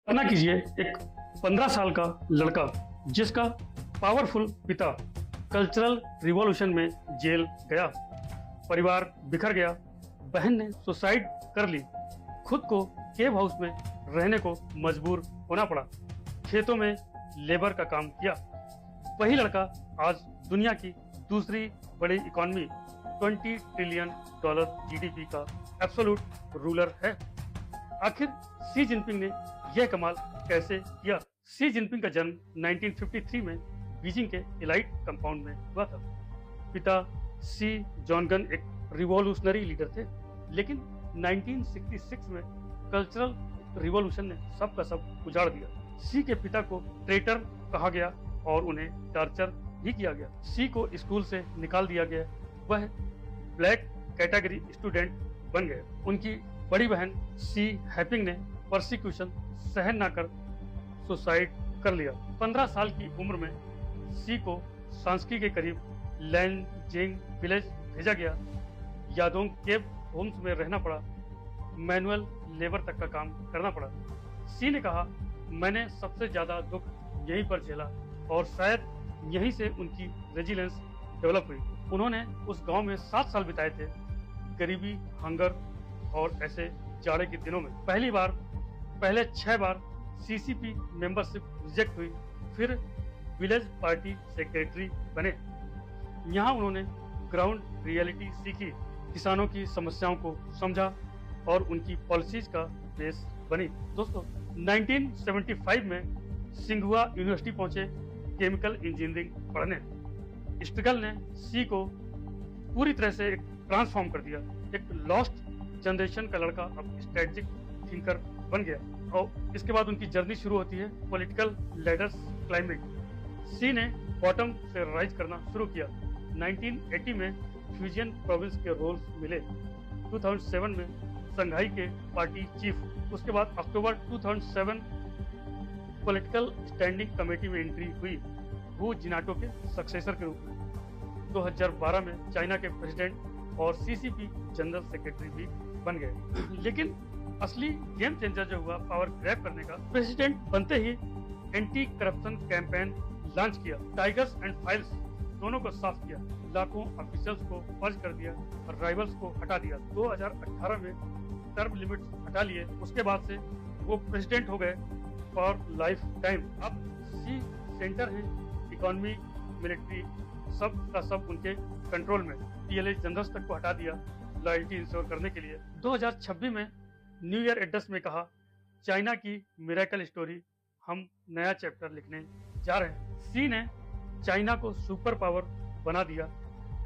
कल्पना कीजिए एक 15 साल का लड़का जिसका पावरफुल पिता कल्चरल रिवॉल्यूशन में जेल गया, परिवार बिखर गया, बहन ने सुसाइड कर ली, खुद को केव हाउस में रहने को मजबूर होना पड़ा, खेतों में लेबर का काम किया। वही लड़का आज दुनिया की दूसरी बड़ी इकॉनमी $20 ट्रिलियन जीडीपी का एब्सोल्यूट रूलर है। आखिर शी जिनपिंग ने यह कमाल कैसे किया? शी जिनपिंग का जन्म 1953 में बीजिंग के एलाइट कंपाउंड में हुआ था। पिता शी जॉनगन एक रिवॉल्यूशनरी लीडर थे, लेकिन 1966 में कल्चरल रिवॉल्यूशन ने सब का सब उजाड़ दिया। शी के पिता को ट्रेटर कहा गया और उन्हें टॉर्चर भी किया गया। शी को स्कूल से निकाल दिया गया, वह ब्लैक कैटेगरी स्टूडेंट बन गए। उनकी बड़ी बहन शी हैपिंग ने परसिक्यूशन सहन न कर सुसाइड कर लिया। 15 साल की उम्र में शी को सांस्की के करीब लैनजिंग विलेज भेजा गया। यादोंग केव होम्स में रहना पड़ा, मैनुअल लेबर तक का काम करना पड़ा। शी ने कहा, मैंने सबसे ज्यादा दुख यहीं पर झेला और शायद यहीं से उनकी रेजिलेंस डेवलप हुई। उन्होंने उस गांव में 7 साल बिताए थे, गरीबी, हंगर और ऐसे जाड़े के दिनों में। पहले 6 बार सीसीपी मेंबरशिप रिजेक्ट हुई, फिर विलेज पार्टी सेक्रेटरी बने। यहाँ उन्होंने ग्राउंड रियलिटी सीखी, किसानों की समस्याओं को समझा और उनकी पॉलिसीज का बेस बनी। दोस्तों, 1975 में सिंघुआ यूनिवर्सिटी पहुंचे केमिकल इंजीनियरिंग पढ़ने। स्ट्रगल ने शी को पूरी तरह से ट्रांसफॉर्म कर दिया। एक लॉस्ट जनरेशन का लड़का अब स्ट्रेटेजिक थिंकर बन गया और इसके बाद उनकी जर्नी शुरू होती है पॉलिटिकल लैडर्स क्लाइंबिंग। शी ने बॉटम से राइज करना शुरू किया। 1980 में फ्यूजियन प्रोविंस के रोल्स मिले। 2007 में संघाई के पार्टी चीफ। उसके बाद अक्टूबर 2007 पॉलिटिकल स्टैंडिंग कमेटी में एंट्री हुई, वो जिनाटो के सक्सेसर के रूप में। 2012 में चाइना के प्रेसिडेंट और सीसीपी जनरल सेक्रेटरी भी बन गए। लेकिन असली गेम चेंजर जो हुआ पावर ग्रैब करने का, प्रेसिडेंट बनते ही एंटी करप्शन कैंपेन लॉन्च किया, टाइगर्स एंड फाइल्स दोनों को साफ किया, लाखों ऑफिशियल्स को पर्ज कर दिया और राइवल्स को हटा दिया। 2018 में टर्म लिमिट्स हटा लिए। उसके बाद से वो प्रेसिडेंट हो गए फॉर लाइफ टाइम। अब शी सेंटर है, इकोनॉमी, मिलिट्री, सब का सब उनके कंट्रोल में। पीएलए जनरल्स तक को हटा दिया लॉयल्टी इंश्योर करने के लिए। 2026 में न्यू ईयर एड्रेस में कहा, चाइना की मिरेकल स्टोरी, हम नया चैप्टर लिखने जा रहे हैं। शी ने चाइना को सुपर पावर बना दिया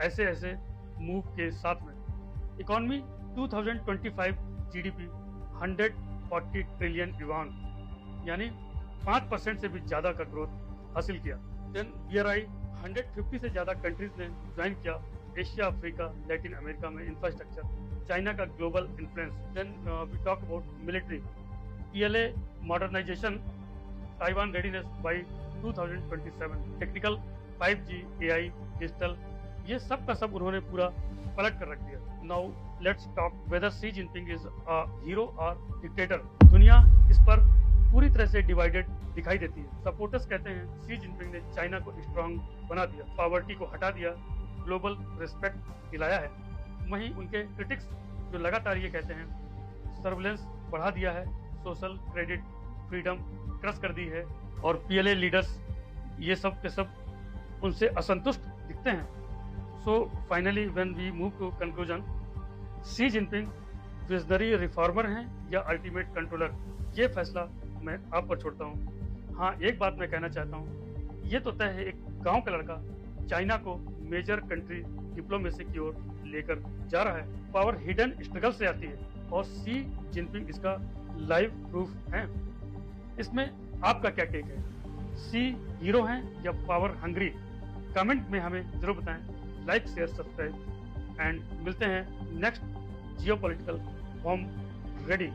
ऐसे ऐसे मूव के साथ में। इकोनॉमी 2025 जीडीपी 140 ट्रिलियन युआन यानी 5% से भी ज्यादा का ग्रोथ हासिल किया। देन BRI 150 से ज्यादा कंट्रीज ने ज्वाइन किया। एशिया, अफ्रीका, लैटिन अमेरिका में इंफ्रास्ट्रक्चर, चाइना का global influence. Then we talk about military, PLA modernisation, Taiwan readiness by 2027, technical 5G, AI, digital, ये सब का सब उन्होंने पूरा पलट कर रख दिया। Now let's talk whether Xi Jinping is a hero और डिक्टेटर। दुनिया इस पर पूरी तरह से डिवाइडेड दिखाई देती है। सपोर्टर्स कहते हैं शी जिनपिंग ने चाइना को स्ट्रांग बना दिया, पॉवर्टी को हटा दिया, ग्लोबल रिस्पेक्ट दिलाया है। वहीं उनके क्रिटिक्स जो लगातार ये कहते हैं सर्विलेंस बढ़ा दिया है, सोशल क्रेडिट फ्रीडम क्रश कर दी है और PLA लीडर्स ये सब के सब उनसे असंतुष्ट दिखते हैं। So finally when we move to conclusion, Xi Jinping visionary reformer हैं या अल्टीमेट कंट्रोलर, ये फैसला मैं आप पर छोड़ता हूँ। हाँ, एक बात मैं कहना चाहता हूँ, ये तो तय है एक गांव का लड़का चाइना को मेजर कंट्री डिप्लोमेसी की ओर लेकर जा रहा है। पावर हिडन स्ट्रगल से आती है और शी जिनपिंग इसका लाइव प्रूफ है। इसमें आपका क्या टेक है? शी हीरो हैं या पावर हंग्री? कमेंट में हमें जरूर बताएं। लाइक, शेयर, सब्सक्राइब एंड मिलते हैं नेक्स्ट जियोपॉलिटिकल बॉम्ब रेडी।